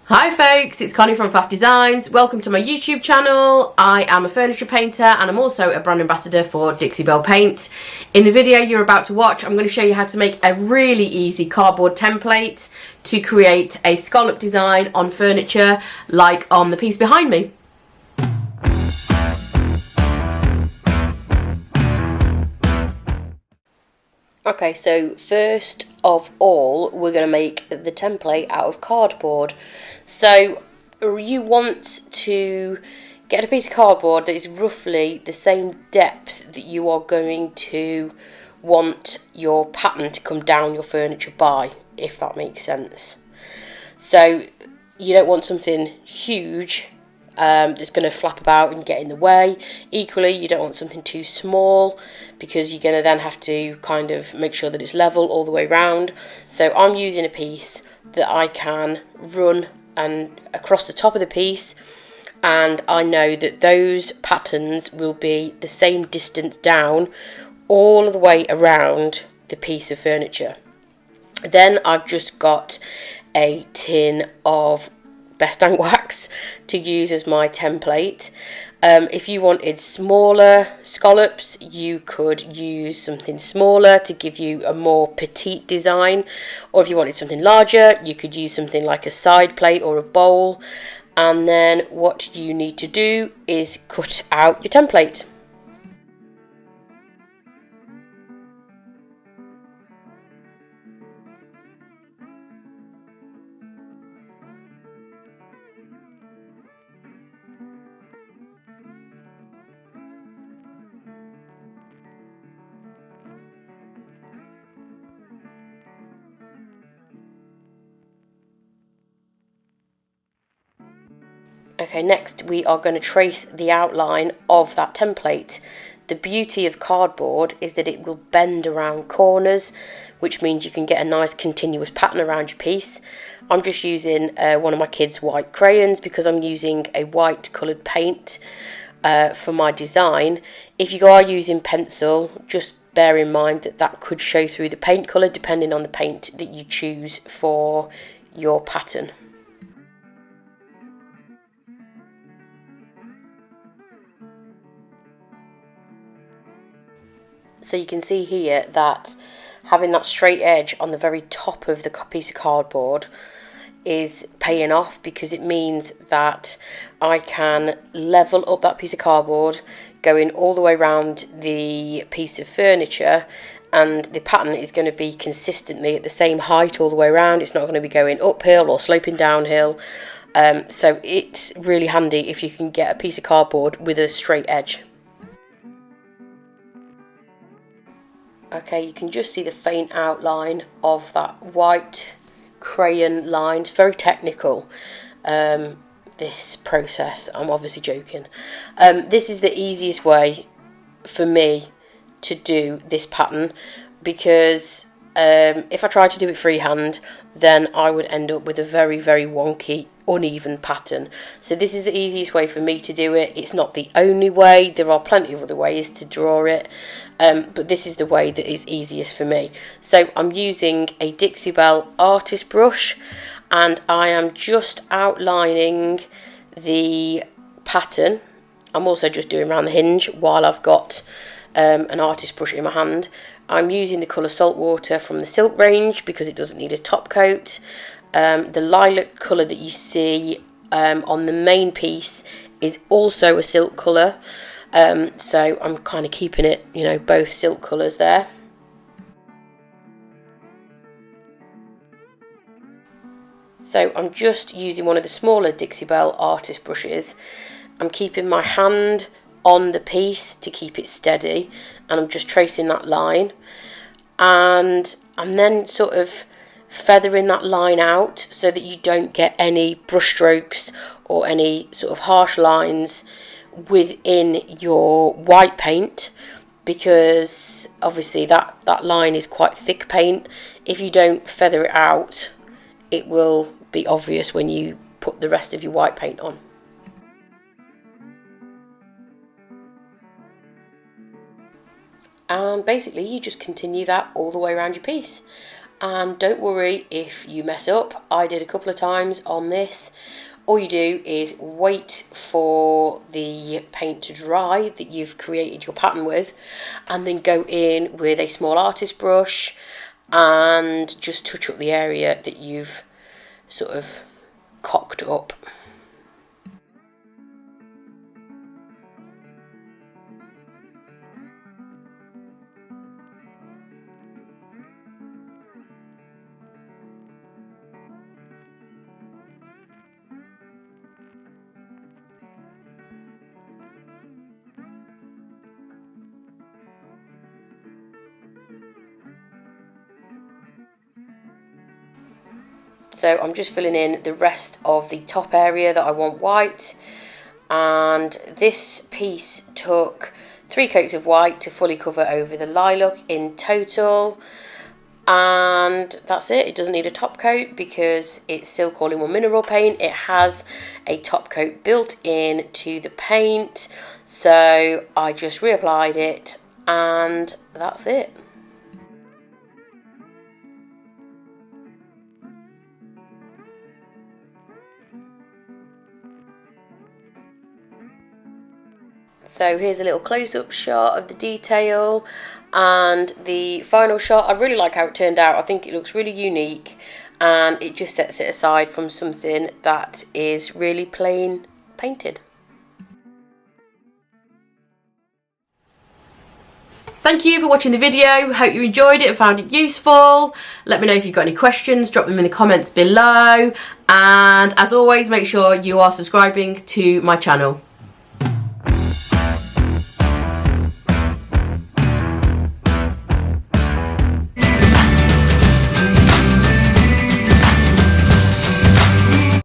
Hi folks, it's Connie from FAFF Designs. Welcome to my YouTube channel. I am a furniture painter and I'm also a brand ambassador for Dixie Belle Paint. In the video you're about to watch, I'm going to show you how to make a really easy cardboard template to create a scallop design on furniture like on the piece behind me. Okay, so first of all, we're going to make the template out of cardboard. So you want to get a piece of cardboard that is roughly the same depth that you are going to want your pattern to come down your furniture by, if that makes sense. So you don't want something huge that's going to flap about and get in the way. Equally, you don't want something too small because you're going to then have to kind of make sure that it's level all the way round. So I'm using a piece that I can run and across the top of the piece, and I know that those patterns will be the same distance down all the way around the piece of furniture. Then I've just got a tin of best dang wax to use as my template. If you wanted smaller scallops, you could use something smaller to give you a more petite design, or if you wanted something larger, you could use something like a side plate or a bowl. And then what you need to do is cut out your template. Okay, next we are going to trace the outline of that template. The beauty of cardboard is that it will bend around corners, which means you can get a nice continuous pattern around your piece. I'm just using one of my kids' white crayons because I'm using a white coloured paint for my design. If you are using pencil, just bear in mind that that could show through the paint colour depending on the paint that you choose for your pattern. So you can see here that having that straight edge on the very top of the piece of cardboard is paying off, because it means that I can level up that piece of cardboard going all the way around the piece of furniture, and the pattern is going to be consistently at the same height all the way around. It's not going to be going uphill or sloping downhill. So it's really handy if you can get a piece of cardboard with a straight edge. Okay, you can just see the faint outline of that white crayon line. It's very technical, this process. I'm obviously joking. This is the easiest way for me to do this pattern, because if I tried to do it freehand, then I would end up with a very, very wonky, uneven pattern. So this is the easiest way for me to do it. It's not the only way. There are plenty of other ways to draw it, but this is the way that is easiest for me. So I'm using a Dixie Belle artist brush, and I am just outlining the pattern. I'm also just doing around the hinge while I've got an artist brush in my hand. I'm using the colour Saltwater from the Silk range because it doesn't need a top coat. The lilac colour that you see on the main piece is also a silk colour, so I'm kind of keeping it, you know, both silk colours there. So I'm just using one of the smaller Dixie Belle artist brushes. I'm keeping my hand on the piece to keep it steady, and I'm just tracing that line, and I'm then sort of feathering that line out so that you don't get any brush strokes or any sort of harsh lines within your white paint, because obviously that line is quite thick paint. If you don't feather it out, it will be obvious when you put the rest of your white paint on. And basically you just continue that all the way around your piece. And don't worry if you mess up. I did a couple of times on this. All you do is wait for the paint to dry that you've created your pattern with, and then go in with a small artist brush and just touch up the area that you've sort of cocked up. So I'm just filling in the rest of the top area that I want white, and this piece took 3 coats of white to fully cover over the lilac in total, and that's it. It doesn't need a top coat because it's still all-in-one mineral paint. It has a top coat built in to the paint, so I just reapplied it and that's it. So here's a little close-up shot of the detail and the final shot. I really like how it turned out. I think it looks really unique and it just sets it aside from something that is really plain painted. Thank you for watching the video. Hope you enjoyed it and found it useful. Let me know if you've got any questions. Drop them in the comments below. And as always, make sure you are subscribing to my channel.